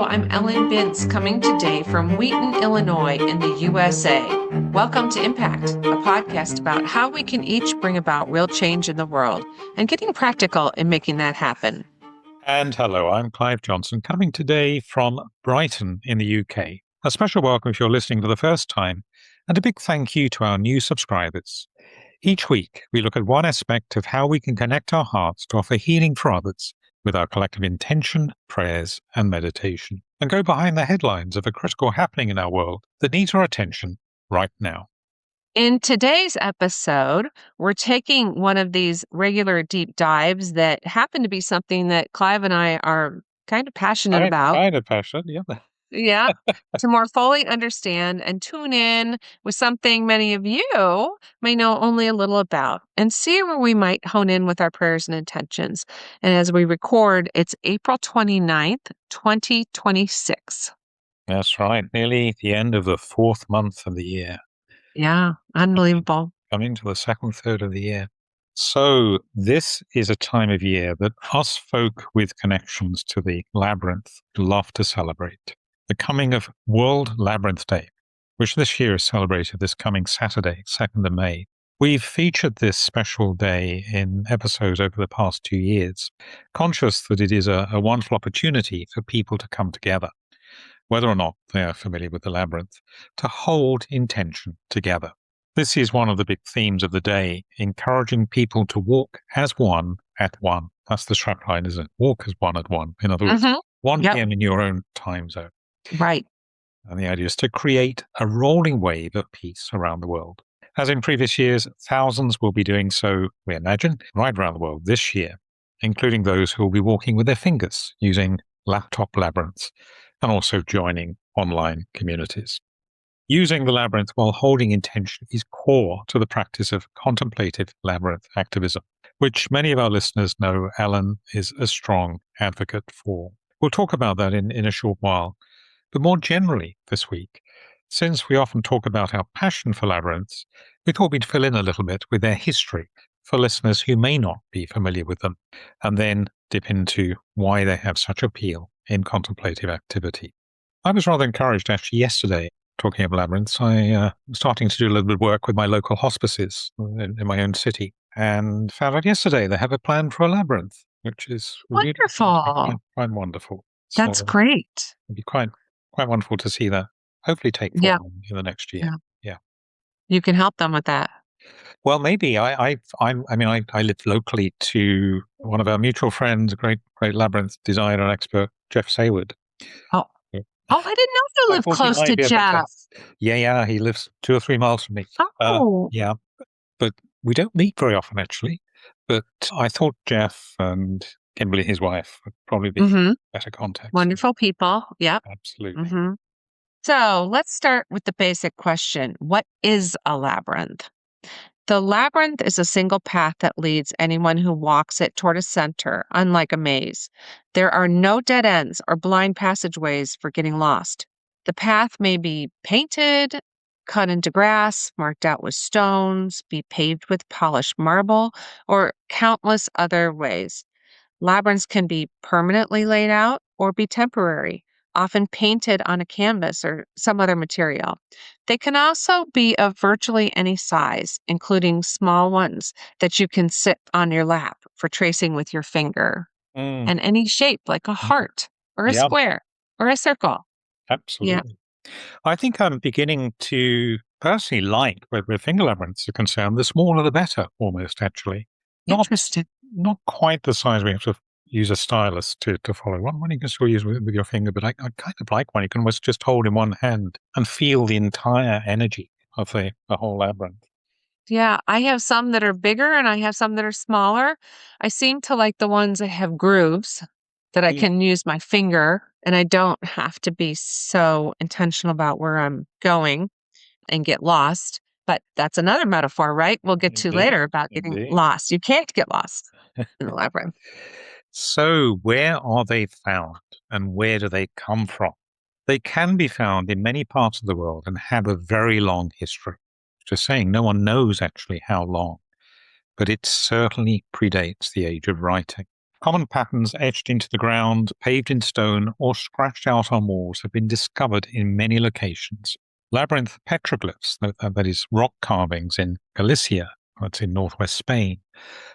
Hello, I'm Ellen Bintz coming today from Wheaton, Illinois in the USA. Welcome to Impact, a podcast about how we can each bring about real change in the world and getting practical in making that happen. And hello, I'm Clive Johnson coming today from Brighton in the UK. A special welcome if you're listening for the first time, and a big thank you to our new subscribers. Each week, we look at one aspect of how we can connect our hearts to offer healing for others with our collective intention, prayers, and meditation, and go behind the headlines of a critical happening in our world that needs our attention right now. In today's episode, we're taking one of these regular deep dives that happen to be something that Clive and I are kind of passionate about. Kind of passionate, yeah. Yeah, to more fully understand and tune in with something many of you may know only a little about and see where we might hone in with our prayers and intentions. And as we record, it's April 29th, 2026. That's right. Nearly the end of the fourth month of the year. Yeah, unbelievable. Coming to the second third of the year. So this is a time of year that us folk with connections to the labyrinth love to celebrate. The coming of World Labyrinth Day, which this year is celebrated this coming Saturday, 2nd of May. We've featured this special day in episodes over the past 2 years, conscious that it is a wonderful opportunity for people to come together, whether or not they are familiar with the labyrinth, to hold intention together. This is one of the big themes of the day, encouraging people to walk as one at one. That's the strapline, isn't it? Walk as one at one. In other words, 1 p.m. in your own time zone. Right. And the idea is to create a rolling wave of peace around the world. As in previous years, thousands will be doing so, we imagine, right around the world this year, including those who will be walking with their fingers using laptop labyrinths and also joining online communities. Using the labyrinth while holding intention is core to the practice of contemplative labyrinth activism, which many of our listeners know Ellen is a strong advocate for. We'll talk about that in a short while. But more generally this week, since we often talk about our passion for labyrinths, we thought we'd fill in a little bit with their history for listeners who may not be familiar with them, and then dip into why they have such appeal in contemplative activity. I was rather encouraged actually yesterday, talking of labyrinths. I'm starting to do a little bit of work with my local hospices in my own city, and found out yesterday they have a plan for a labyrinth, which is wonderful. Really quite wonderful. That's So great. it'd be quite wonderful to see that hopefully take form in the next year. Yeah. You can help them with that. Well, maybe I live locally to one of our mutual friends, a great labyrinth designer and expert, Jeff Sayward. Oh, I didn't know you lived close to Jeff. Yeah, he lives 2 or 3 miles from me. Oh, yeah, but we don't meet very often actually. But I thought Jeff and Kimberly, his wife, would probably be better contacts. Wonderful people. Yep. Absolutely. So let's start with the basic question. What is a labyrinth? The labyrinth is a single path that leads anyone who walks it toward a center, unlike a maze. There are no dead ends or blind passageways for getting lost. The path may be painted, cut into grass, marked out with stones, be paved with polished marble, or countless other ways. Labyrinths can be permanently laid out or be temporary, often painted on a canvas or some other material. They can also be of virtually any size, including small ones that you can sit on your lap for tracing with your finger, and any shape like a heart or a square or a circle. Absolutely. Yeah. I think I'm beginning to personally like, where finger labyrinths are concerned, the smaller the better, almost actually. Interesting. Not quite the size we have to use a stylus to follow. One you can still use with your finger, but I kind of like one you can almost just hold in one hand and feel the entire energy of the whole labyrinth. Yeah, I have some that are bigger and I have some that are smaller. I seem to like the ones that have grooves that I can use my finger and I don't have to be so intentional about where I'm going and get lost. But that's another metaphor, right? We'll get to later about getting lost. You can't get lost in the labyrinth. So where are they found and where do they come from? They can be found in many parts of the world and have a very long history. Just saying, no one knows actually how long, but it certainly predates the age of writing. Common patterns etched into the ground, paved in stone, or scratched out on walls have been discovered in many locations. Labyrinth petroglyphs, that is, rock carvings in Galicia, that's in northwest Spain,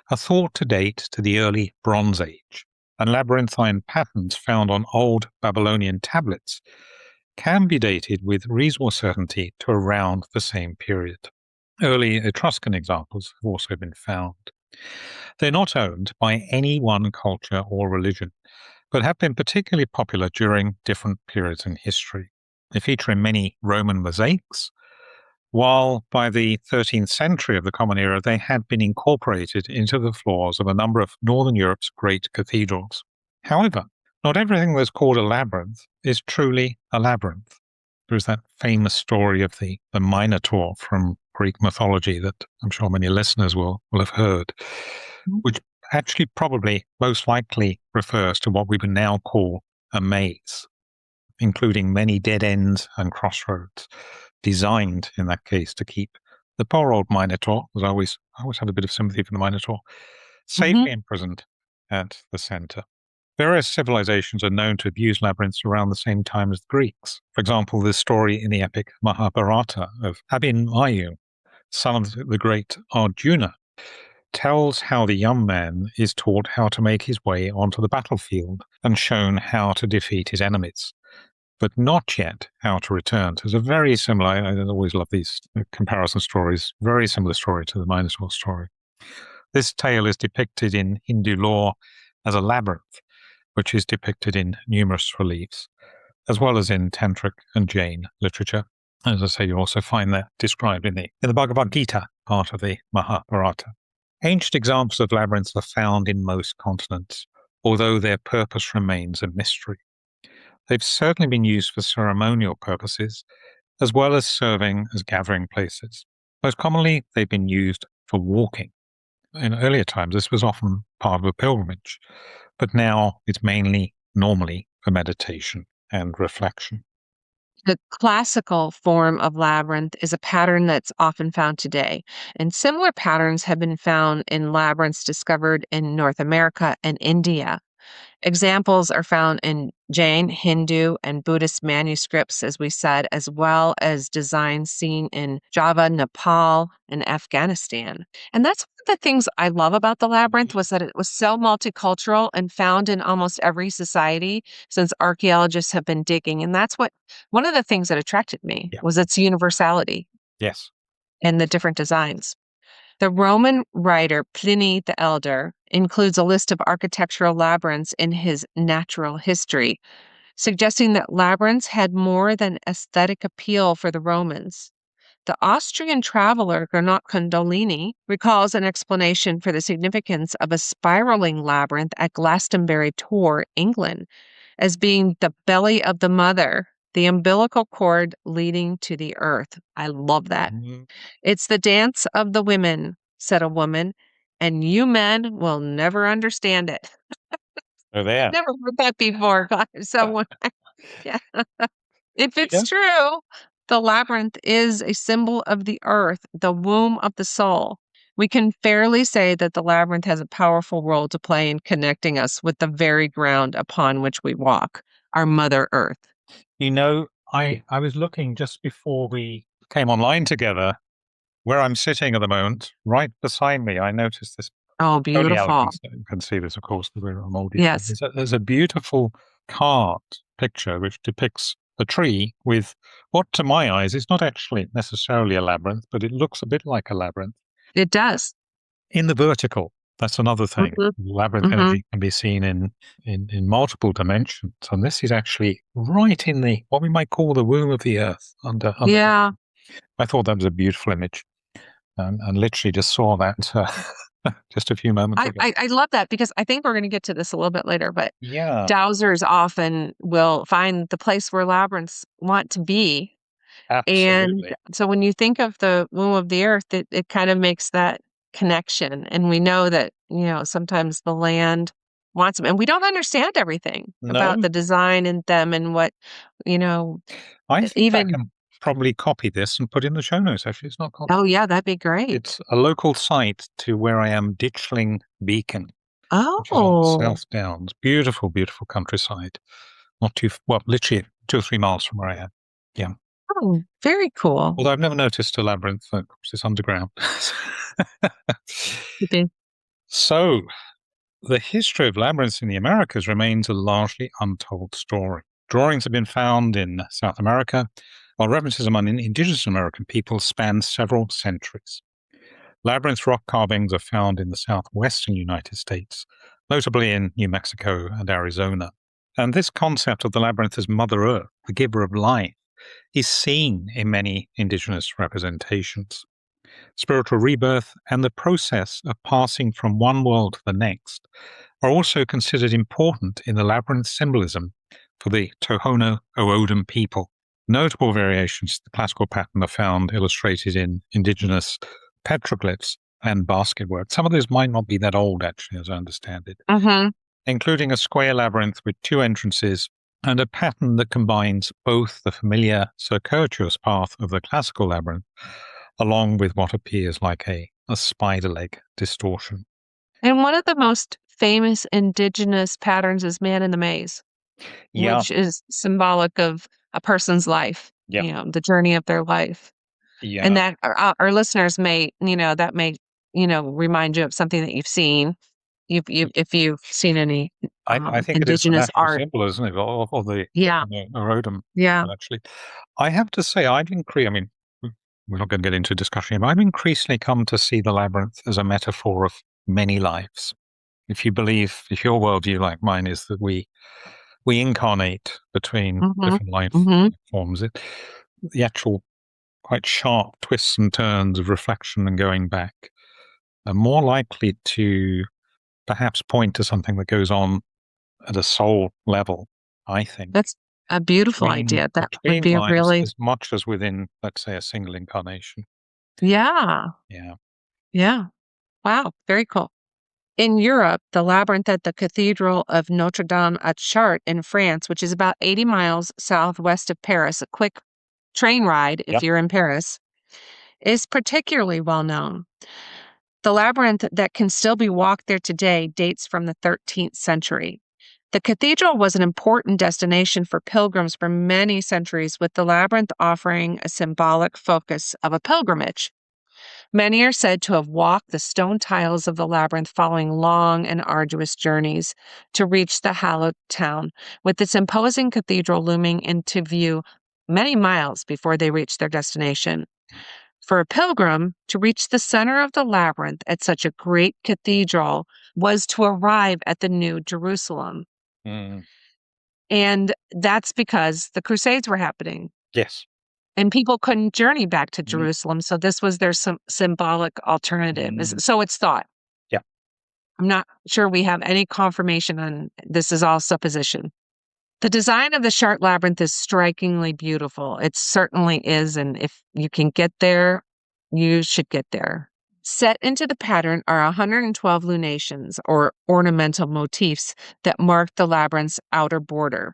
are thought to date to the early Bronze Age, and labyrinthine patterns found on old Babylonian tablets can be dated with reasonable certainty to around the same period. Early Etruscan examples have also been found. They're not owned by any one culture or religion, but have been particularly popular during different periods in history. They feature in many Roman mosaics, while by the 13th century of the Common Era they had been incorporated into the floors of a number of Northern Europe's great cathedrals. However, not everything that's called a labyrinth is truly a labyrinth. There's that famous story of the Minotaur from Greek mythology that I'm sure many listeners will have heard, which actually probably most likely refers to what we would now call a maze, including many dead ends and crossroads, designed in that case to keep the poor old Minotaur, because I always had a bit of sympathy for the Minotaur, safely imprisoned at the center. Various civilizations are known to have used labyrinths around the same time as the Greeks. For example, the story in the epic Mahabharata of Abhinmanyu, son of the great Arjuna, tells how the young man is taught how to make his way onto the battlefield and shown how to defeat his enemies, but not yet how to return. So it's a very similar, I always love these comparison stories, very similar story to the Minotaur story. This tale is depicted in Hindu lore as a labyrinth, which is depicted in numerous reliefs, as well as in Tantric and Jain literature. As I say, you also find that described in the Bhagavad Gita, part of the Mahabharata. Ancient examples of labyrinths are found in most continents, although their purpose remains a mystery. They've certainly been used for ceremonial purposes, as well as serving as gathering places. Most commonly, they've been used for walking. In earlier times, this was often part of a pilgrimage, but now it's normally for meditation and reflection. The classical form of labyrinth is a pattern that's often found today, and similar patterns have been found in labyrinths discovered in North America and India. Examples are found in Jain, Hindu, and Buddhist manuscripts, as we said, as well as designs seen in Java, Nepal, and Afghanistan. And that's one of the things I love about the labyrinth was that it was so multicultural and found in almost every society since archaeologists have been digging. And that's one of the things that attracted me was its universality. Yes. And the different designs. The Roman writer Pliny the Elder includes a list of architectural labyrinths in his Natural History, suggesting that labyrinths had more than aesthetic appeal for the Romans. The Austrian traveler Gernot Condolini recalls an explanation for the significance of a spiraling labyrinth at Glastonbury Tor, England, as being the belly of the mother, the umbilical cord leading to the earth. I love that. It's the dance of the women, said a woman, and you men will never understand it. Oh, there. Never heard that before. Someone, yeah. If it's true, the labyrinth is a symbol of the earth, the womb of the soul. We can fairly say that the labyrinth has a powerful role to play in connecting us with the very ground upon which we walk, our Mother Earth. You know, I was looking just before we came online together, where I'm sitting at the moment, right beside me, I noticed this. Oh, Only beautiful. Alex can see this, of course, because we're on audio. Yes. There's a beautiful carved picture which depicts a tree with what, to my eyes, is not actually necessarily a labyrinth, but it looks a bit like a labyrinth. It does. In the vertical, that's another thing. Labyrinth energy can be seen in multiple dimensions, and this is actually right in the what we might call the womb of the earth. Under Yeah. I thought that was a beautiful image, and literally just saw that just a few moments ago. I love that because I think we're going to get to this a little bit later, but yeah, dowsers often will find the place where labyrinths want to be. absolutely. And so when you think of the womb of the earth, it kind of makes that connection. And we know that, sometimes the land wants them. And we don't understand everything about the design in them and what, I think I can probably copy this and put in the show notes. Actually, it's not copied. Oh, yeah, that'd be great. It's a local site to where I am, Ditchling Beacon. which is on the Oh, South Downs. Beautiful, beautiful countryside. Not too, well, literally 2 or 3 miles from where I am. Yeah. oh, very cool. Although I've never noticed a labyrinth, of course, it's underground. Keeping- So, the history of labyrinths in the Americas remains a largely untold story. Drawings have been found in South America, while references among indigenous American peoples span several centuries. Labyrinth rock carvings are found in the southwestern United States, notably in New Mexico and Arizona. And this concept of the labyrinth as Mother Earth, the giver of life, is seen in many indigenous representations. Spiritual rebirth and the process of passing from one world to the next are also considered important in the labyrinth symbolism for the Tohono O'odham people. Notable variations to the classical pattern are found illustrated in indigenous petroglyphs and basketwork. Some of those might not be that old, actually, as I understand it, Mhm. including a square labyrinth with 2 entrances and a pattern that combines both the familiar circuitous path of the classical labyrinth along with what appears like a spider leg distortion. And one of the most famous indigenous patterns is man in the maze, Yeah, which is symbolic of a person's life, yeah, the journey of their life. And yeah. that our listeners may, that may, remind you of something that you've seen. If you've seen any I think it is the indigenous national art. symbol, isn't it, of the Yeah, Rodham, yeah. actually. I have to say, I mean, we're not going to get into a discussion here, but I've increasingly come to see the labyrinth as a metaphor of many lives. If your worldview, like mine, is that we incarnate between Mhm, different life mhm. forms, the actual quite sharp twists and turns of reflection and going back are more likely to perhaps point to something that goes on at a soul level, I think, That's a beautiful idea. That would between be a lives really as much as within, let's say, a single incarnation. yeah, Yeah. yeah. Wow, very cool. In Europe, the labyrinth at the Cathedral of Notre Dame at Chartres in France, which is about 80 miles southwest of Paris, a quick train ride if Yep. you're in Paris, is particularly well known. The labyrinth that can still be walked there today dates from the 13th century. The cathedral was an important destination for pilgrims for many centuries, with the labyrinth offering a symbolic focus of a pilgrimage. Many are said to have walked the stone tiles of the labyrinth following long and arduous journeys to reach the hallowed town, with its imposing cathedral looming into view many miles before they reached their destination. For a pilgrim, to reach the center of the labyrinth at such a great cathedral was to arrive at the New Jerusalem. Mm, And that's because the Crusades were happening yes. and people couldn't journey back to Mm, Jerusalem. So this was their symbolic alternative. mm, So it's thought. yeah. I'm not sure we have any confirmation on this is all supposition. The design of the Chartres Labyrinth is strikingly beautiful. It certainly is. And if you can get there, you should get there. Set into the pattern are 112 lunations or ornamental motifs that mark the labyrinth's outer border.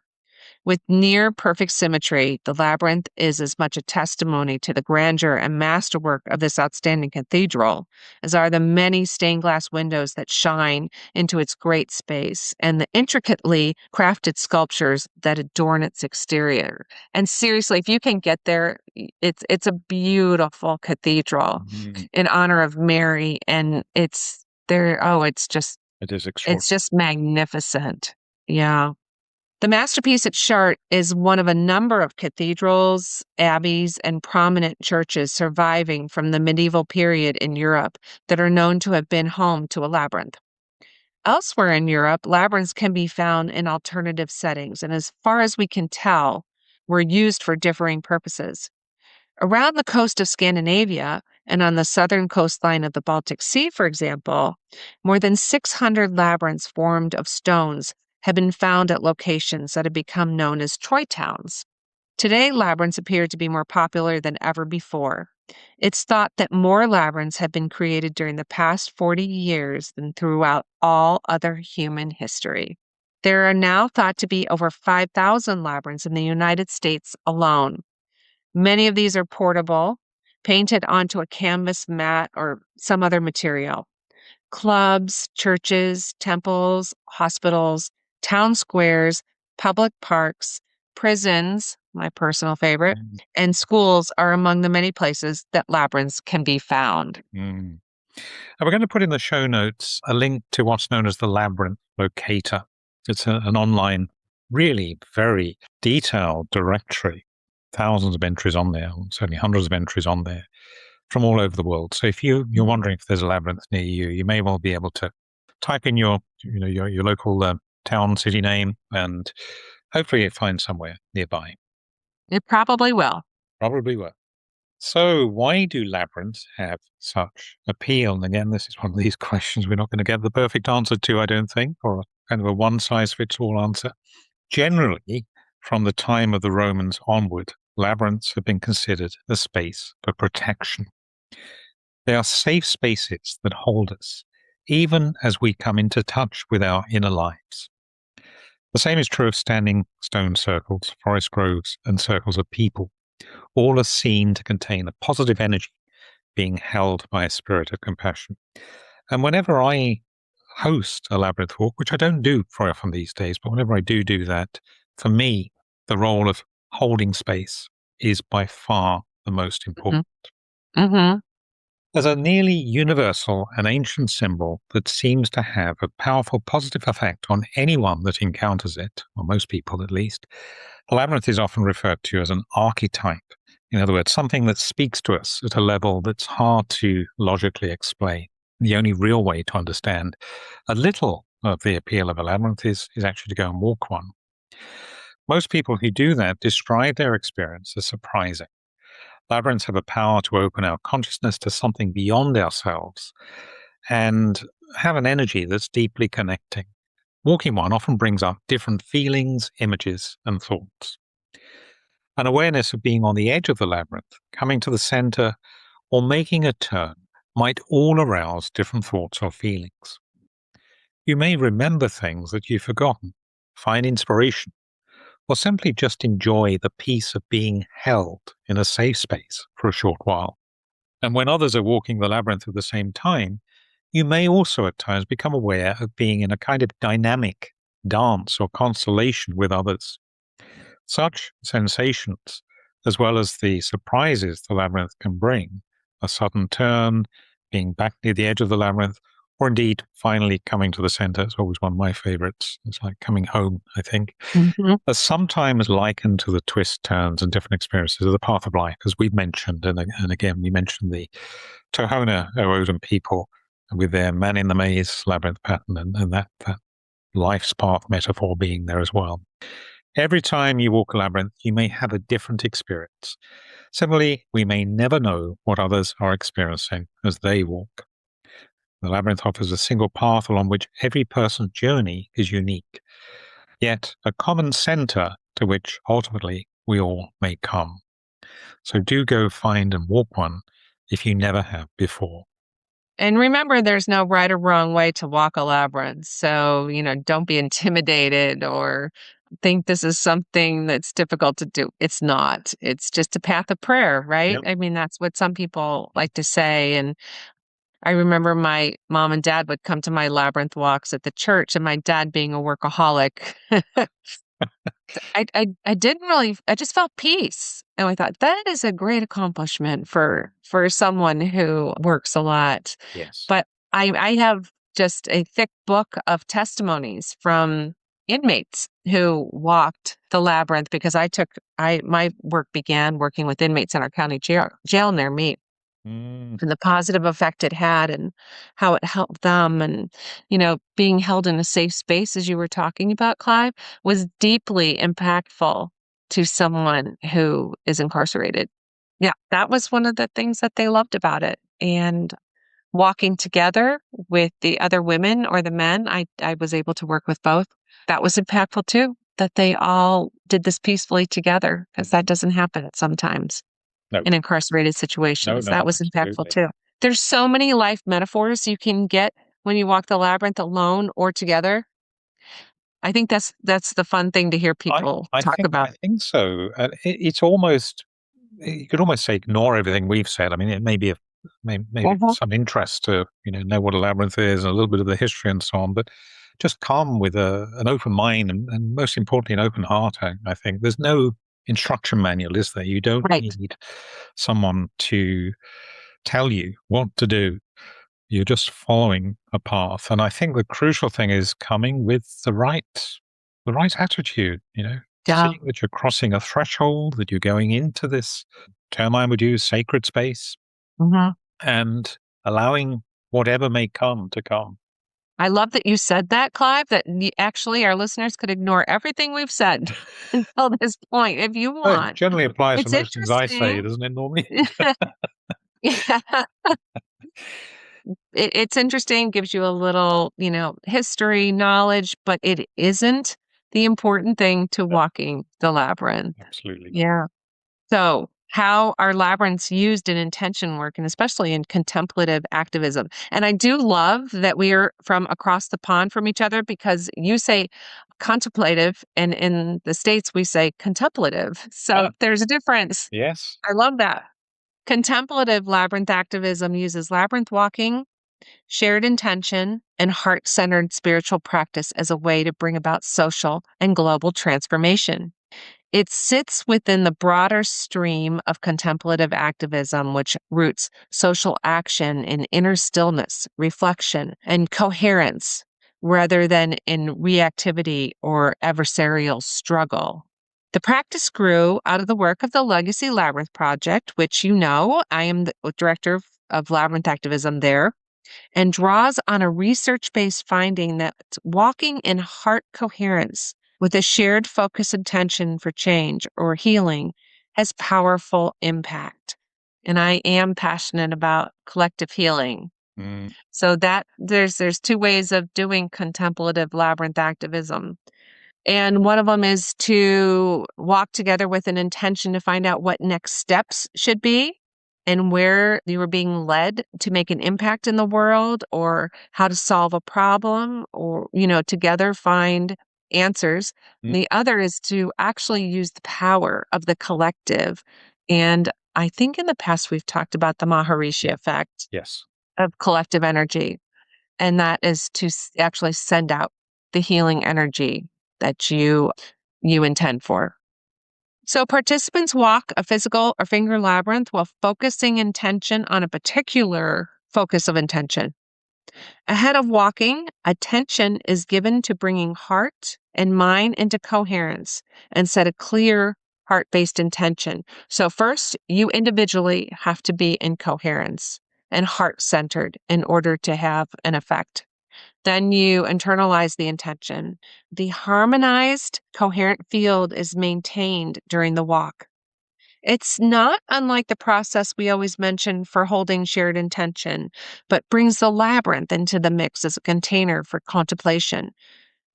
With near perfect symmetry, the labyrinth is as much a testimony to the grandeur and masterwork of this outstanding cathedral as are the many stained glass windows that shine into its great space and the intricately crafted sculptures that adorn its exterior. And seriously, if you can get there, it's a beautiful cathedral Mm, in honor of Mary, and it's there. Oh, it is it's extraordinary. just magnificent. Yeah. The masterpiece at Chartres is one of a number of cathedrals, abbeys, and prominent churches surviving from the medieval period in Europe that are known to have been home to a labyrinth. Elsewhere in Europe, labyrinths can be found in alternative settings, and as far as we can tell, were used for differing purposes. Around the coast of Scandinavia and on the southern coastline of the Baltic Sea, for example, more than 600 labyrinths formed of stones have been found at locations that have become known as Troy towns. Today, labyrinths appear to be more popular than ever before. It's thought that more labyrinths have been created during the past 40 years than throughout all other human history. There are now thought to be over 5,000 labyrinths in the United States alone. Many of these are portable, painted onto a canvas mat or some other material. clubs, churches, temples, hospitals, town squares, public parks, prisons, my personal favorite, Mm. and schools are among the many places that labyrinths can be found. Mm. And we're going to put in the show notes a link to what's known as the Labyrinth Locator. It's an online, really very detailed directory, thousands of entries on there, certainly hundreds of entries on there from all over the world. So if you're wondering if there's a labyrinth near you, you may well be able to type in your local town, city name, and hopefully you find somewhere nearby. It probably will. Probably will. So, why do labyrinths have such appeal? And again, this is one of these questions we're not going to get the perfect answer to, I don't think, or kind of a one size fits all answer. Generally, from the time of the Romans onward, labyrinths have been considered a space for protection. They are safe spaces that hold us, even as we come into touch with our inner lives. The same is true of standing stone circles, forest groves, and circles of people. All are seen to contain a positive energy being held by a spirit of compassion. And whenever I host a labyrinth walk, which I don't do very often these days, but whenever I do that, for me, the role of holding space is by far the most important. Mm-hmm. As a nearly universal and ancient symbol that seems to have a powerful positive effect on anyone that encounters it, or most people at least, a labyrinth is often referred to as an archetype. In other words, something that speaks to us at a level that's hard to logically explain. The only real way to understand a little of the appeal of a labyrinth is actually to go and walk one. Most people who do that describe their experience as surprising. Labyrinths have a power to open our consciousness to something beyond ourselves and have an energy that's deeply connecting. Walking one often brings up different feelings, images, and thoughts. An awareness of being on the edge of the labyrinth, coming to the center, or making a turn might all arouse different thoughts or feelings. You may remember things that you've forgotten, find inspiration, or simply just enjoy the peace of being held in a safe space for a short while. And when others are walking the labyrinth at the same time, you may also at times become aware of being in a kind of dynamic dance or constellation with others. Such sensations, as well as the surprises the labyrinth can bring, a sudden turn, being back near the edge of the labyrinth, or indeed finally coming to the center, is always one of my favorites. It's like coming home, I think, Mm-hmm. are sometimes likened to the twists, turns, and different experiences of the path of life, as we've mentioned. And again, we mentioned the Tohono O'odham people with their man in the maze labyrinth pattern, and that life's path metaphor being there as well. Every time you walk a labyrinth, you may have a different experience. Similarly, we may never know what others are experiencing as they walk. The labyrinth offers a single path along which every person's journey is unique, yet a common center to which ultimately we all may come. So do go find and walk one if you never have before. And remember, there's no right or wrong way to walk a labyrinth. So, don't be intimidated or think this is something that's difficult to do. It's not. It's just a path of prayer, right? Yep. I mean, that's what some people like to say. And I remember my mom and dad would come to my labyrinth walks at the church, and my dad being a workaholic. I didn't really I just felt peace. And I thought that is a great accomplishment for someone who works a lot. Yes. But I have just a thick book of testimonies from inmates who walked the labyrinth because my work began working with inmates in our county jail near me, Mm. and the positive effect it had and how it helped them. And, being held in a safe space, as you were talking about, Clive, was deeply impactful to someone who is incarcerated. Yeah, that was one of the things that they loved about it. And walking together with the other women or the men, I was able to work with both. That was impactful too, that they all did this peacefully together, because that doesn't happen sometimes No, in incarcerated no, situations. no, That was impactful absolutely. too. There's so many life metaphors you can get when you walk the labyrinth alone or together. I think that's the fun thing to hear I, people I talk think about. I think so. And it's almost, you could almost say ignore everything we've said. I mean, it may be a maybe some interest to know what a labyrinth is and a little bit of the history and so on, but just come with an open mind and most importantly, an open heart. I think there's no instruction manual, is there? You don't need someone to tell you what to do. You're just following a path. And I think the crucial thing is coming with the right attitude, seeing that you're crossing a threshold, that you're going into this term I would use, sacred space, and allowing whatever may come to come. I love that you said that, Clive, that actually our listeners could ignore everything we've said until this point if you want. It generally applies It's to most things I say, doesn't it, normally? Yeah. It's interesting, gives you a little, history, knowledge, but it isn't the important thing to walking the labyrinth. Absolutely. Yeah. So, how are labyrinths used in intention work and especially in contemplative activism? And I do love that we are from across the pond from each other because you say contemplative and in the States we say contemplative. So there's a difference. Yes. I love that. Contemplative labyrinth activism uses labyrinth walking, shared intention, and heart-centered spiritual practice as a way to bring about social and global transformation. It sits within the broader stream of contemplative activism, which roots social action in inner stillness, reflection, and coherence, rather than in reactivity or adversarial struggle. The practice grew out of the work of the Legacy Labyrinth Project, which I am the director of Labyrinth Activism there, and draws on a research-based finding that walking in heart coherence with a shared focus intention for change or healing has powerful impact. And I am passionate about collective healing. So that there's two ways of doing contemplative labyrinth activism. And one of them is to walk together with an intention to find out what next steps should be and where you are being led to make an impact in the world or how to solve a problem or, together find answers. The other is to actually use the power of the collective. And I think in the past we've talked about the Maharishi effect of collective energy. And that is to actually send out the healing energy that you intend for. So participants walk a physical or finger labyrinth while focusing intention on a particular focus of intention. Ahead of walking, attention is given to bringing heart and mind into coherence and set a clear heart-based intention. So first, you individually have to be in coherence and heart-centered in order to have an effect. Then you internalize the intention. The harmonized, coherent field is maintained during the walk. It's not unlike the process we always mention for holding shared intention, but brings the labyrinth into the mix as a container for contemplation,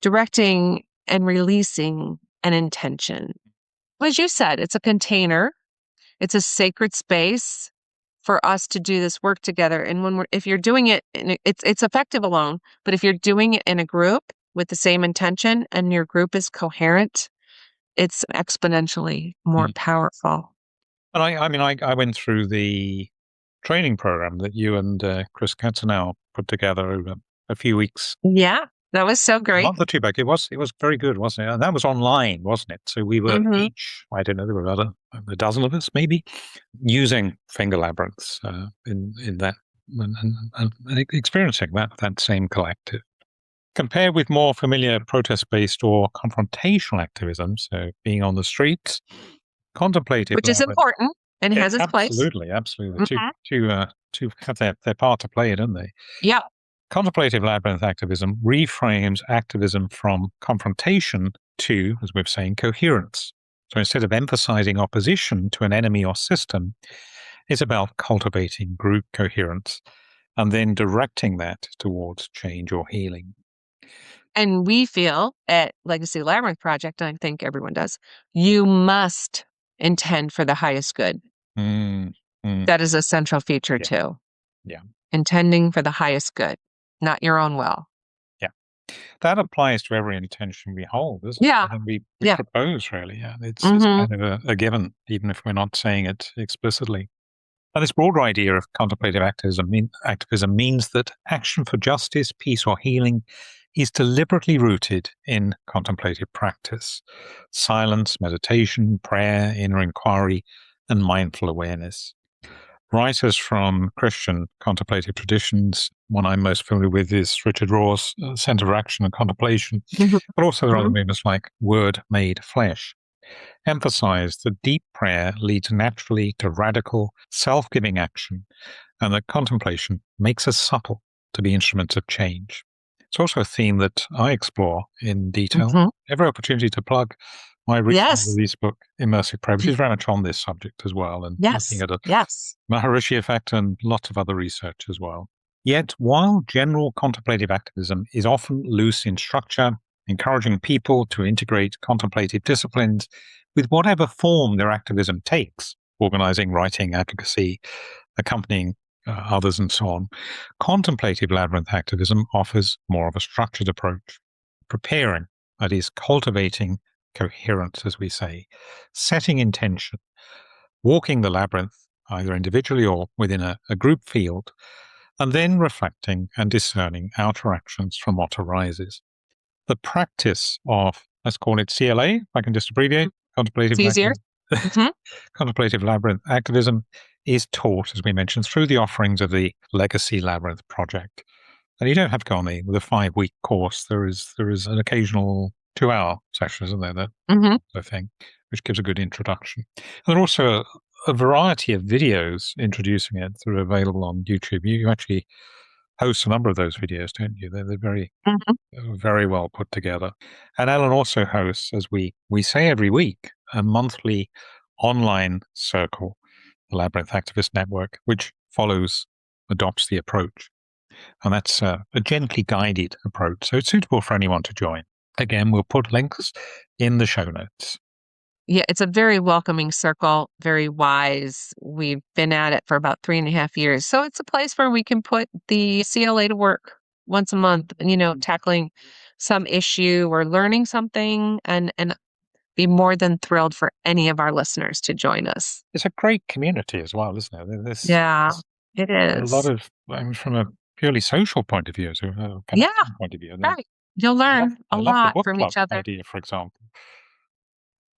directing and releasing an intention. As you said, it's a container. It's a sacred space for us to do this work together. And if you're doing it, it's effective alone, but if you're doing it in a group with the same intention and your group is coherent, it's exponentially more powerful. And I went through the training program that you and Chris Katzenau put together over a few weeks. Yeah, that was so great. A month or two back. It was very good, wasn't it? And that was online, wasn't it? So we were each, I don't know, there were about a dozen of us maybe, using finger labyrinths in that and experiencing that same collective. Compared with more familiar protest-based or confrontational activism, so being on the streets, contemplative which is important and has its place. Absolutely. To have their part to play, don't they? Yeah. Contemplative labyrinth activism reframes activism from confrontation to, as we're saying, coherence. So instead of emphasizing opposition to an enemy or system, it's about cultivating group coherence and then directing that towards change or healing. And we feel at Legacy Labyrinth Project, and I think everyone does, you must intend for the highest good. That is a central feature too. Yeah. Intending for the highest good, not your own will. Yeah. That applies to every intention we hold, doesn't it? And we propose, really. Yeah. It's kind of a given, even if we're not saying it explicitly. And this broader idea of contemplative activism means that action for justice, peace, or healing is deliberately rooted in contemplative practice: silence, meditation, prayer, inner inquiry, and mindful awareness. Writers from Christian contemplative traditions, one I'm most familiar with is Richard Rohr's Center for Action and Contemplation, Mhm. but also there are other Mhm. movements like Word Made Flesh, emphasize that deep prayer leads naturally to radical, self-giving action, and that contemplation makes us supple to be instruments of change. It's also a theme that I explore in detail. Mhm. Every opportunity to plug my recently Yes. released book, Immersive Prayer, which is very much on this subject as well, and looking Yes. at a Yes. Maharishi effect and lots of other research as well. Yet, while general contemplative activism is often loose in structure, encouraging people to integrate contemplative disciplines with whatever form their activism takes, organizing, writing, advocacy, accompanying others, and so on, contemplative labyrinth activism offers more of a structured approach, preparing, that is, cultivating coherence, as we say, setting intention, walking the labyrinth, either individually or within a group field, and then reflecting and discerning outer actions from what arises. The practice of, let's call it CLA, if I can just abbreviate, It's easier. Mhm. contemplative labyrinth activism, is taught, as we mentioned, through the offerings of the Legacy Labyrinth project. And you don't have to go on the 5-week course. There is an occasional 2-hour session, isn't there? That Mhm. sort of thing, which gives a good introduction. And there are also a variety of videos introducing it that are available on YouTube. You actually host a number of those videos, don't you? They're very, Mhm. very well put together. And Ellen also hosts, as we say every week, a monthly online circle, the Labyrinth Activist Network, which adopts the approach. And that's a gently guided approach. So it's suitable for anyone to join. Again, we'll put links in the show notes. Yeah, it's a very welcoming circle, very wise. We've been at it for about 3.5 years. So it's a place where we can put the CLA to work once a month, tackling some issue or learning something and be more than thrilled for any of our listeners to join us. It's a great community as well, isn't it? Yeah, There's it a lot is. of, I mean, from a purely social point of view, so a Yeah, connection point of view. And right. You'll love, learn a I love the lot book from club each other. idea, for example.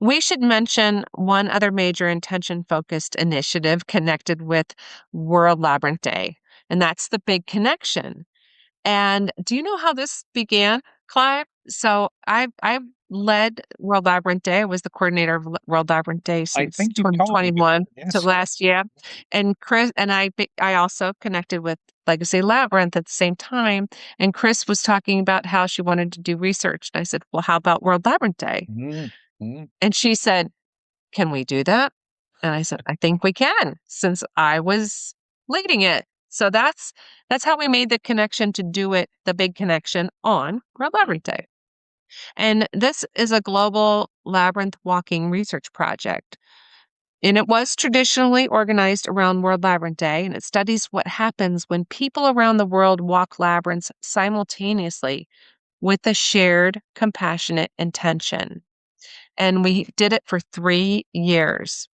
We should mention one other major intention-focused initiative connected with World Labyrinth Day, and that's the Big Connection. And do you know how this began, Clive? So I've led World Labyrinth Day. I was the coordinator of World Labyrinth Day I since think you told me, 2021 to yes. last year. And Chris and I also connected with Legacy Labyrinth at the same time. And Chris was talking about how she wanted to do research. And I said, well, how about World Labyrinth Day? Mm, mm. And she said, can we do that? And I said, I think we can, since I was leading it. So that's how we made the connection to do it, the big connection on World Labyrinth Day. And this is a global labyrinth walking research project. And it was traditionally organized around World Labyrinth Day, and it studies what happens when people around the world walk labyrinths simultaneously with a shared compassionate intention. And we did it for 3 years.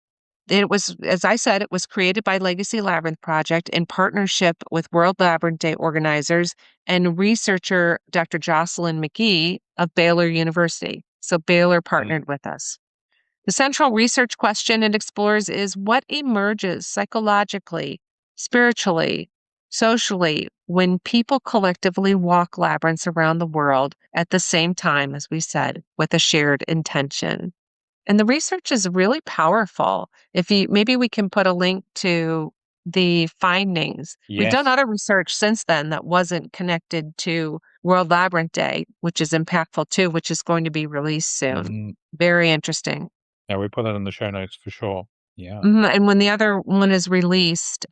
It was, as I said, it was created by Legacy Labyrinth Project in partnership with World Labyrinth Day organizers and researcher Dr. Jocelyn McGee of Baylor University. So Baylor partnered with us. The central research question it explores is what emerges psychologically, spiritually, socially when people collectively walk labyrinths around the world at the same time, as we said, with a shared intention. And the research is really powerful. If you maybe we can put a link to the findings. We've done Yes. other research since then that wasn't connected to World Labyrinth Day, which is impactful too, which is going to be released soon. Mm. Very interesting. Yeah, we put that in the show notes for sure. Yeah. And when the other one is released,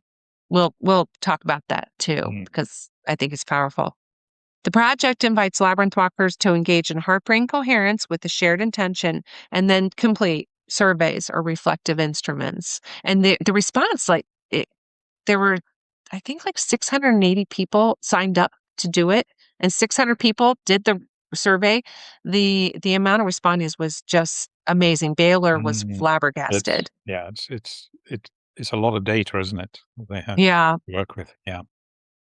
we'll talk about that too, Mm. because I think it's powerful. The project invites labyrinth walkers to engage in heart-brain coherence with a shared intention and then complete surveys or reflective instruments. And the response, there were, I think, like 680 people signed up to do it, and 600 people did the survey. The amount of respondents was just amazing. Baylor was Mm. flabbergasted. It's it's a lot of data, isn't it? They have Yeah. to work with. Yeah.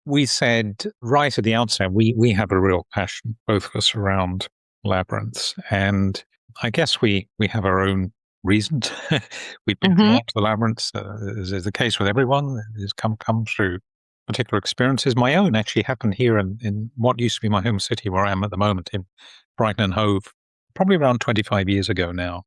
We said right at the outset, we have a real passion, both of us, around labyrinths. And I guess we have our own reasons. We've been Hmm. drawn to the labyrinths, as is the case with everyone. It's come through particular experiences. My own actually happened here in what used to be my home city, where I am at the moment, in Brighton and Hove, probably around 25 years ago now.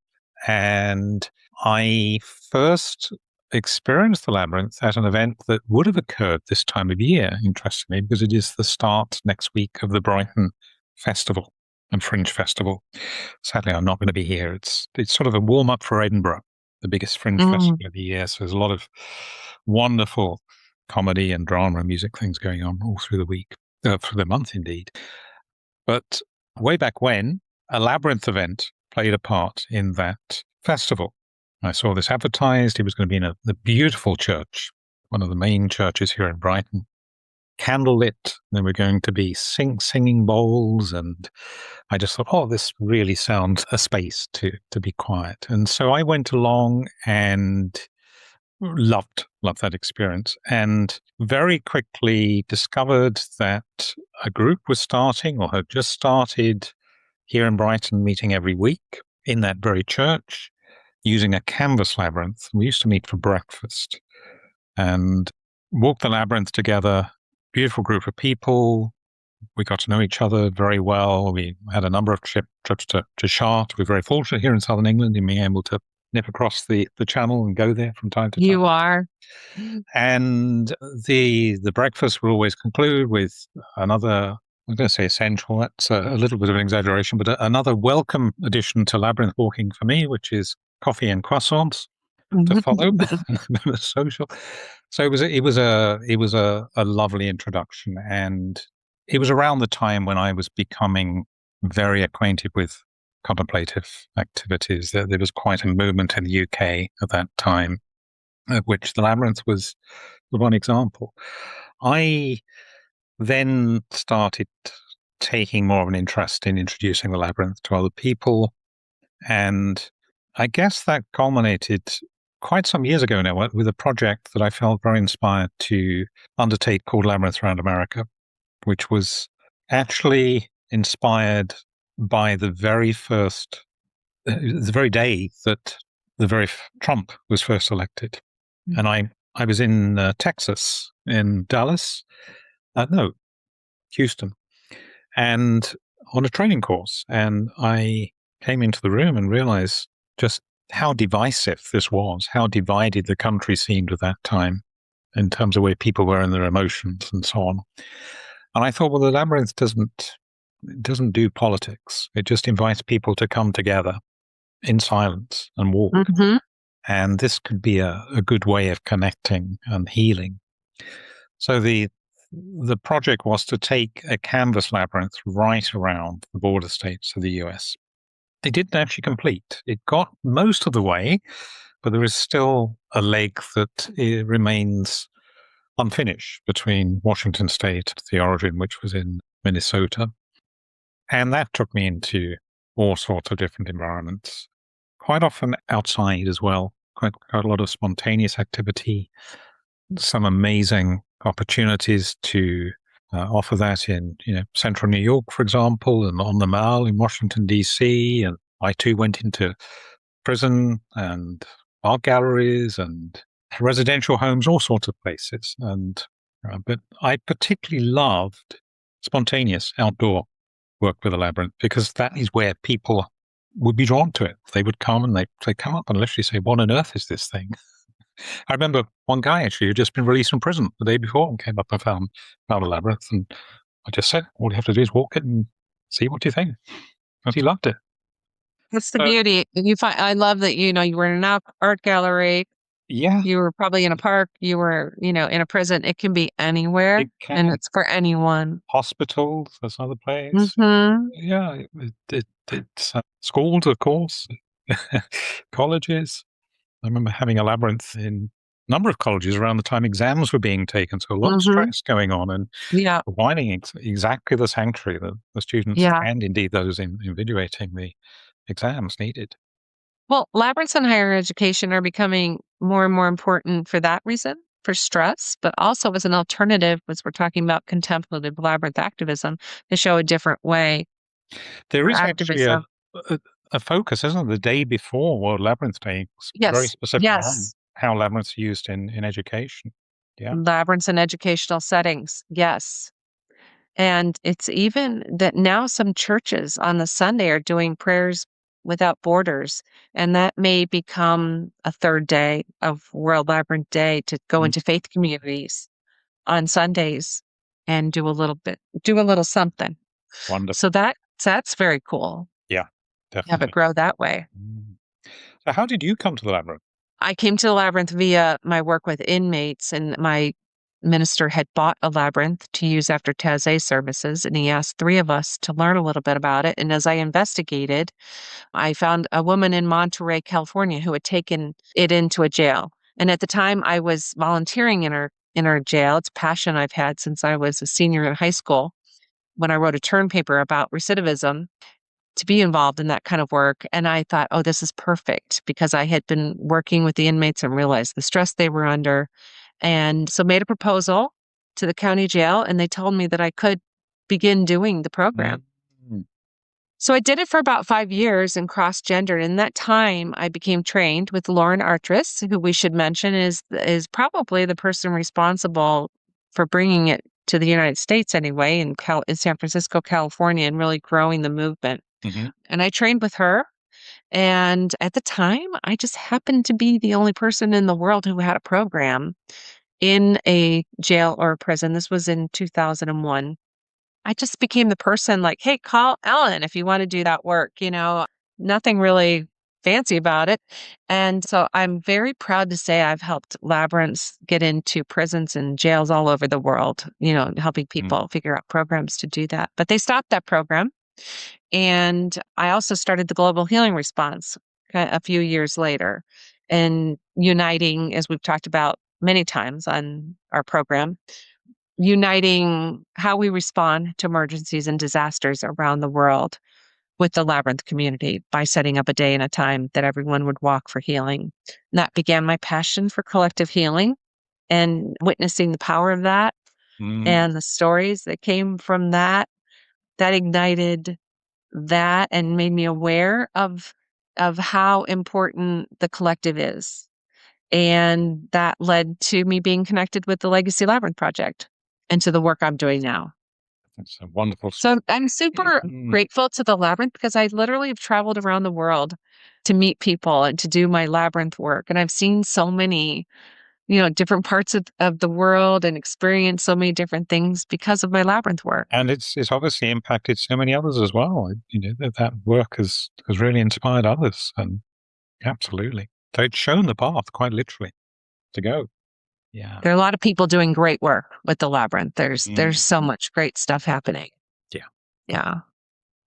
And I first experienced the labyrinth at an event that would have occurred this time of year, interestingly, because it is the start next week of the Brighton Festival and Fringe Festival. Sadly, I'm not going to be here. It's sort of a warm up for Edinburgh, the biggest fringe Mm. festival of the year. So there's a lot of wonderful comedy and drama and music things going on all through the week, for the month indeed. But way back when, a labyrinth event played a part in that festival. I saw this advertised. It was going to be in the beautiful church, one of the main churches here in Brighton, candlelit. There were going to be singing bowls, and I just thought, oh, this really sounds a space to be quiet. And so I went along and loved that experience, and very quickly discovered that a group was starting or had just started here in Brighton, meeting every week in that very church, using a canvas labyrinth. We used to meet for breakfast and walk the labyrinth together. Beautiful group of people. We got to know each other very well. We had a number of trips to Chartres. We're very fortunate here in southern England in being able to nip across the channel and go there from time to time. You are. And the breakfast will always conclude with another, I'm going to say essential, that's a little bit of an exaggeration, but another welcome addition to labyrinth walking for me, which is coffee and croissants to follow. Social. So it was a lovely introduction, and it was around the time when I was becoming very acquainted with contemplative activities. There was quite a movement in the UK at that time, of which the labyrinth was one example. I then started taking more of an interest in introducing the labyrinth to other people, and I guess that culminated quite some years ago now with a project that I felt very inspired to undertake called Labyrinth Around America, which was actually inspired by the very day that Trump was first elected. And I was in Texas, in Dallas, no, Houston, and on a training course. And I came into the room and realized just how divisive this was, how divided the country seemed at that time in terms of where people were in their emotions and so on. And I thought, well, the labyrinth doesn't do politics. It just invites people to come together in silence and walk. Mm-hmm. And this could be a good way of connecting and healing. So the project was to take a canvas labyrinth right around the border states of the US. It didn't actually complete. It got most of the way, but there is still a leg that remains unfinished between Washington State, the origin, which was in Minnesota. And that took me into all sorts of different environments, quite often outside as well, quite a lot of spontaneous activity, some amazing opportunities to offer that in central New York, for example, and on the Mall in Washington, D.C. And I too went into prison and art galleries and residential homes, all sorts of places. And but I particularly loved spontaneous outdoor work with the labyrinth, because that is where people would be drawn to it. They would come and they come up and literally say, "What on earth is this thing?" I remember one guy actually who'd just been released from prison the day before and came up and found a labyrinth, and I just said, "All you have to do is walk it and see what you think." And he loved it. That's the beauty. I love that, you were in an art gallery. Yeah, You were probably in a park. You were, in a prison. It can be anywhere, it and can. it's for anyone. Hospitals, there's other place. Mm-hmm. Yeah, it's schools, of course, colleges. I remember having a labyrinth in a number of colleges around the time exams were being taken, so a lot of Mm-hmm. stress going on, and Yeah. providing exactly the sanctuary that the students Yeah. and indeed those invigilating the exams needed. Well, labyrinths in higher education are becoming more and more important for that reason, for stress, but also as an alternative, as we're talking about contemplative labyrinth activism, to show a different way There for is actually a, activism. a, a focus, isn't it? The day before World Labyrinth Day, very Yes, specifically on yes. how labyrinths are used in education. Yeah. Labyrinths in educational settings. Yes. And it's even that now some churches on the Sunday are doing prayers without borders. And that may become a third day of World Labyrinth Day to go Mm, into faith communities on Sundays and do a little something. So wonderful. that's very cool. Yeah, Have it definitely. grow that way. Mm. So how did you come to the labyrinth? I came to the labyrinth via my work with inmates, and my minister had bought a labyrinth to use after Taizé services, and he asked three of us to learn a little bit about it. And as I investigated, I found a woman in Monterey, California, who had taken it into a jail. And at the time, I was volunteering in her jail. It's a passion I've had since I was a senior in high school when I wrote a term paper about recidivism to be involved in that kind of work. And I thought, oh, this is perfect because I had been working with the inmates and realized the stress they were under. And so made a proposal to the county jail, and they told me that I could begin doing the program. Mm. So I did it for about 5 years and cross-gendered. In that time, I became trained with Lauren Artris, who we should mention is probably the person responsible for bringing it to the United States anyway, in San Francisco, California, and really growing the movement. Mhm. And I trained with her. And at the time, I just happened to be the only person in the world who had a program in a jail or a prison. This was in 2001. I just became the person like, hey, call Ellen if you want to do that work, nothing really fancy about it. And so I'm very proud to say I've helped labyrinths get into prisons and jails all over the world, helping Mm. people figure out programs to do that. But they stopped that program. And I also started the Global Healing Response a few years later and uniting, as we've talked about many times on our program, uniting how we respond to emergencies and disasters around the world with the Labyrinth community by setting up a day and a time that everyone would walk for healing. And that began my passion for collective healing and witnessing the power of that Mm. and the stories that came from that. That ignited that and made me aware of how important the collective is. And that led to me being connected with the Legacy Labyrinth Project and to the work I'm doing now. That's a wonderful So story. I'm super Mm. grateful to the Labyrinth because I literally have traveled around the world to meet people and to do my Labyrinth work. And I've seen so many, different parts of the world and experienced so many different things because of my Labyrinth work. And it's obviously impacted so many others as well. That work has really inspired others, and absolutely. So it's shown the path, quite literally, to go. Yeah. There are a lot of people doing great work with the Labyrinth. There's so Mm. much great stuff happening. Yeah. Yeah.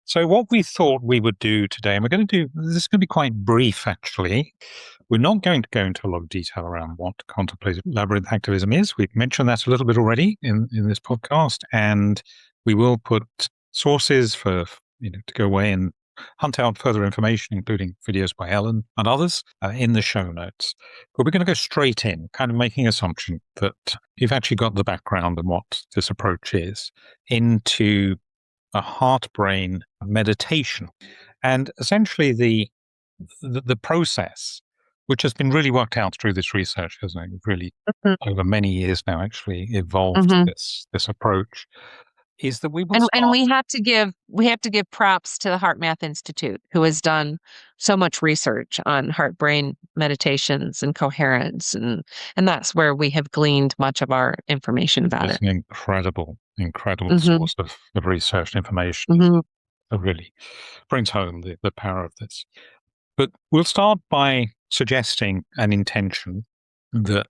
So what we thought we would do today, and this is going to be quite brief actually. We're not going to go into a lot of detail around what contemplative labyrinth activism is. We've mentioned that a little bit already in this podcast, and we will put sources for to go away and hunt out further information, including videos by Ellen and others, in the show notes. But we're going to go straight in, kind of making an assumption that you've actually got the background and what this approach is, into a heart-brain meditation. And essentially the process, which has been really worked out through this research, hasn't it? We've really, Mhm. over many years now, actually evolved Mhm. this approach, is that we will And start. we have to give props to the Heart Math Institute, who has done so much research on heart brain meditations and coherence, and that's where we have gleaned much of our information about It's it. an incredible Hmm. source of research and information. Hmm. It really brings home the power of this. But we'll start by suggesting an intention that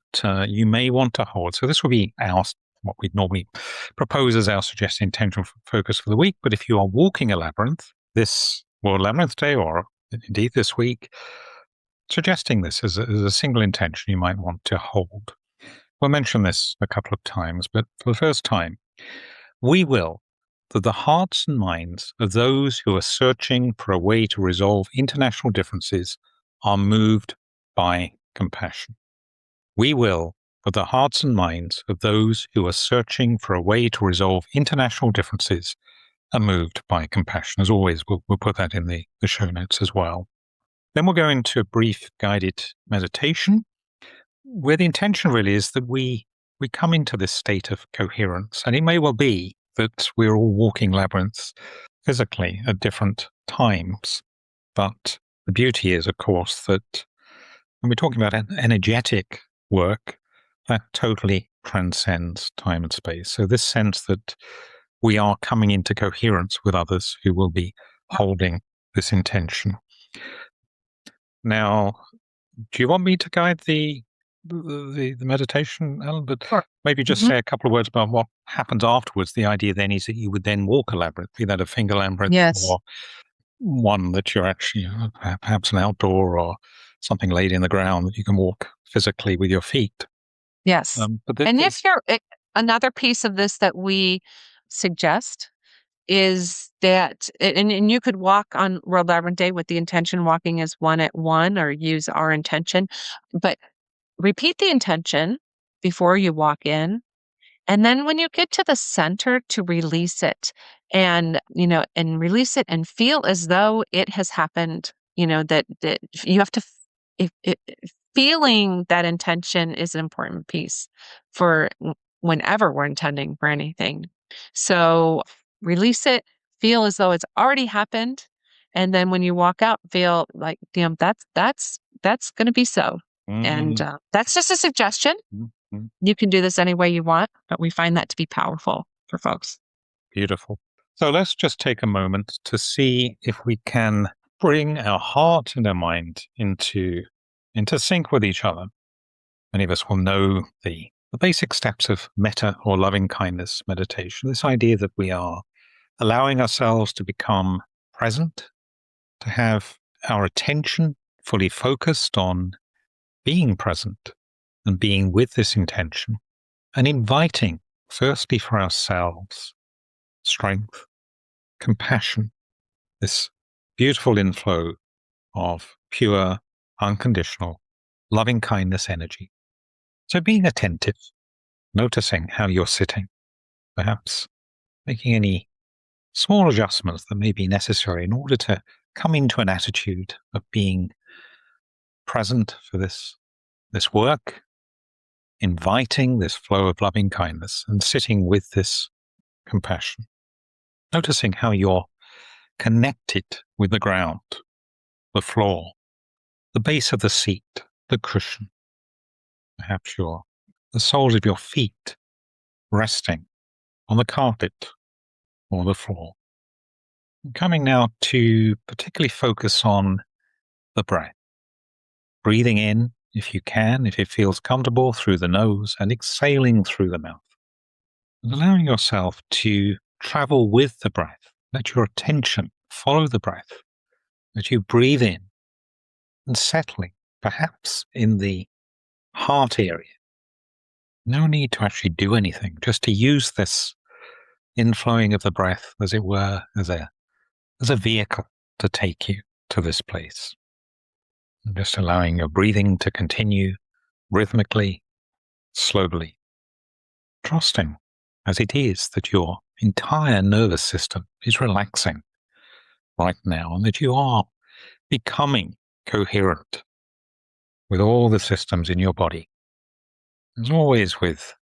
you may want to hold. So this will be what we'd normally propose as our suggested intention focus for the week. But if you are walking a labyrinth this World Labyrinth Day, or indeed this week, suggesting this as a single intention you might want to hold. We'll mention this a couple of times, but for the first time, we will that the hearts and minds of those who are searching for a way to resolve international differences are moved by compassion. We will, for the hearts and minds of those who are searching for a way to resolve international differences, are moved by compassion. As always, we'll put that in the show notes as well. Then we'll go into a brief guided meditation, where the intention really is that we come into this state of coherence. And it may well be that we're all walking labyrinths physically at different times. But the beauty is, of course, that when we're talking about energetic work, that totally transcends time and space. So this sense that we are coming into coherence with others who will be holding this intention. Now, do you want me to guide the meditation, Alan? But Sure. maybe just say a couple of words about what happens afterwards. The idea then is that you would then walk a labyrinth, be that a finger labyrinth Yes. or one that you're actually, perhaps an outdoor or something laid in the ground that you can walk physically with your feet. Yes. But And if you're another piece of this that we suggest is that, and you could walk on World Labyrinth Day with the intention walking as one at one, or use our intention, but repeat the intention before you walk in. And then when you get to the center, to release it and, and release it and feel as though it has happened, that you have to, feeling that intention is an important piece for whenever we're intending for anything. So release it, feel as though it's already happened. And then when you walk out, feel like, damn, that's going to be so. And that's just a suggestion. You can do this any way you want, but we find that to be powerful for folks. Beautiful. So let's just take a moment to see if we can bring our heart and our mind into sync with each other. Many of us will know the basic steps of metta or loving kindness meditation. This idea that we are allowing ourselves to become present, to have our attention fully focused on being present and being with this intention, and inviting, firstly for ourselves, strength, compassion, this beautiful inflow of pure, unconditional, loving kindness energy. So being attentive, noticing how you're sitting, perhaps making any small adjustments that may be necessary in order to come into an attitude of being present for this work, inviting this flow of loving kindness and sitting with this compassion. Noticing how you're connected with the ground, the floor, the base of the seat, the cushion. Perhaps the soles of your feet resting on the carpet or the floor. I'm coming now to particularly focus on the breath. Breathing in, if you can, if it feels comfortable, through the nose, and exhaling through the mouth. And allowing yourself to travel with the breath. Let your attention follow the breath as you breathe in and settling, perhaps in the heart area. No need to actually do anything, just to use this inflowing of the breath, as it were, as a vehicle to take you to this place. And just allowing your breathing to continue rhythmically, slowly, trusting as it is that your entire nervous system is relaxing right now, and that you are becoming coherent with all the systems in your body. As always with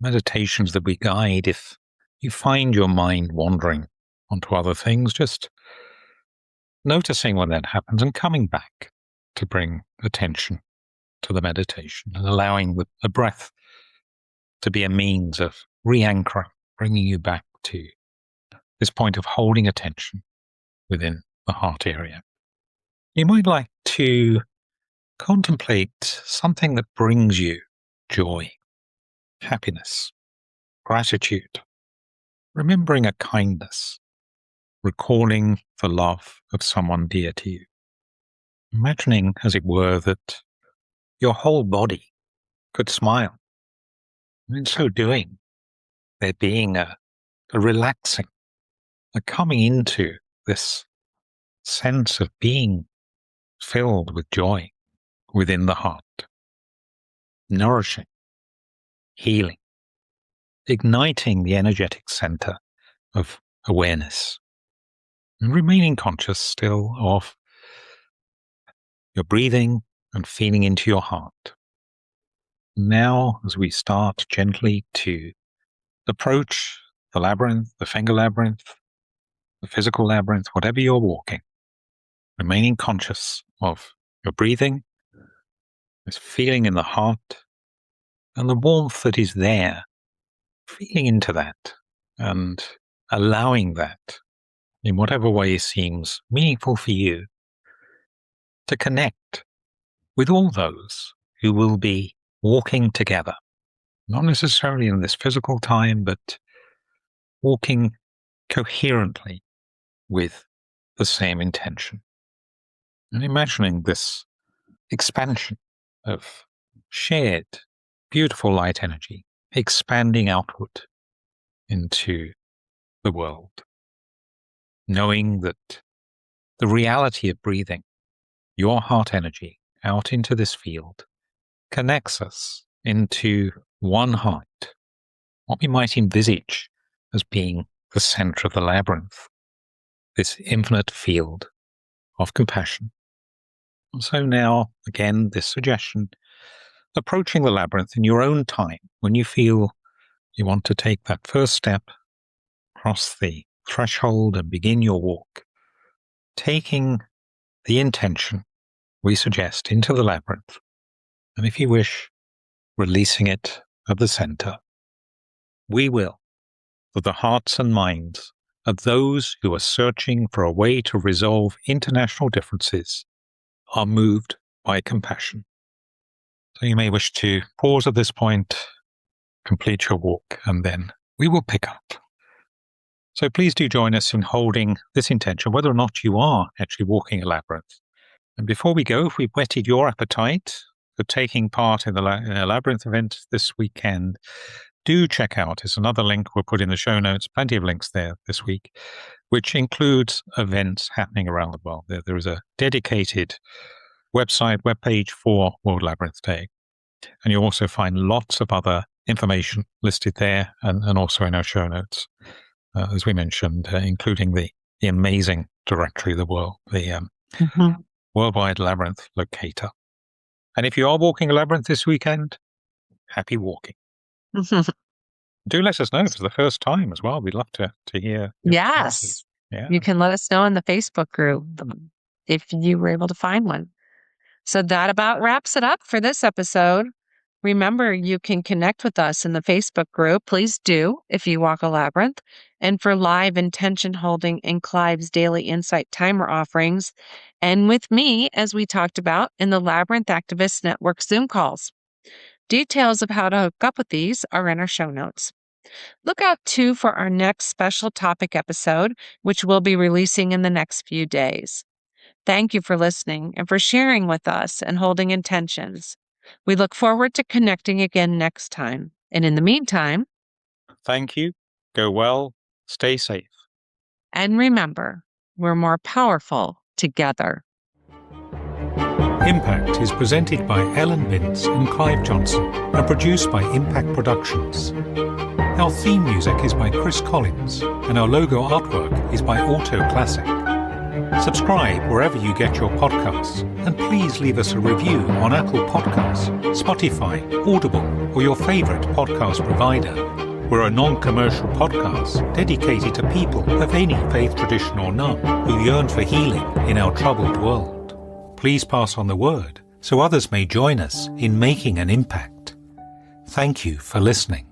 meditations that we guide, if you find your mind wandering onto other things, just noticing when that happens and coming back to bring attention to the meditation and allowing the breath to be a means of re-anchoring, bringing you back to this point of holding attention within the heart area. You might like to contemplate something that brings you joy, happiness, gratitude, remembering a kindness, recalling the love of someone dear to you. Imagining, as it were, that your whole body could smile. And in so doing, there being a relaxing, a coming into this sense of being filled with joy within the heart, nourishing, healing, igniting the energetic center of awareness, and remaining conscious still of your breathing and feeling into your heart. Now, as we start gently to approach the labyrinth, the finger labyrinth, the physical labyrinth, whatever you're walking, remaining conscious of your breathing, this feeling in the heart, and the warmth that is there, feeling into that and allowing that, in whatever way seems meaningful for you, to connect with all those who will be walking together, not necessarily in this physical time, but walking coherently with the same intention. And imagining this expansion of shared, beautiful light energy expanding outward into the world. Knowing that the reality of breathing your heart energy out into this field connects us into one heart, what we might envisage as being the center of the labyrinth, this infinite field of compassion. And so now, again, this suggestion, approaching the labyrinth in your own time, when you feel you want to take that first step, cross the threshold and begin your walk, taking the intention we suggest into the labyrinth, and if you wish, releasing it at the center. We will, for the hearts and minds of those who are searching for a way to resolve international differences, are moved by compassion. So you may wish to pause at this point, complete your walk, and then we will pick up. So please do join us in holding this intention, whether or not you are actually walking a labyrinth. And before we go, if we've whetted your appetite for taking part in the Labyrinth event this weekend, do check out, there's another link we'll put in the show notes, plenty of links there this week, which includes events happening around the world. There is a dedicated webpage for World Labyrinth Day. And you'll also find lots of other information listed there and also in our show notes, as we mentioned, including the amazing directory of the world, the Worldwide Labyrinth Locator. And if you are walking a labyrinth this weekend, happy walking. Do let us know if it's the first time as well. We'd love to hear. Yes. Yeah. You can let us know in the Facebook group if you were able to find one. So that about wraps it up for this episode. Remember, you can connect with us in the Facebook group. Please do if you walk a labyrinth. And for live intention holding and Clive's daily insight timer offerings. And with me, as we talked about, in the Labyrinth Activist Network Zoom calls. Details of how to hook up with these are in our show notes. Look out, too, for our next special topic episode, which we'll be releasing in the next few days. Thank you for listening and for sharing with us and holding intentions. We look forward to connecting again next time. And in the meantime, thank you. Go well. Stay safe. And remember, we're more powerful together. Impact is presented by Ellen Vince and Clive Johnson and produced by Impact Productions. Our theme music is by Chris Collins and our logo artwork is by Auto Classic. Subscribe wherever you get your podcasts and please leave us a review on Apple Podcasts, Spotify, Audible, or your favorite podcast provider. We're a non-commercial podcast dedicated to people of any faith tradition or none who yearn for healing in our troubled world. Please pass on the word so others may join us in making an impact. Thank you for listening.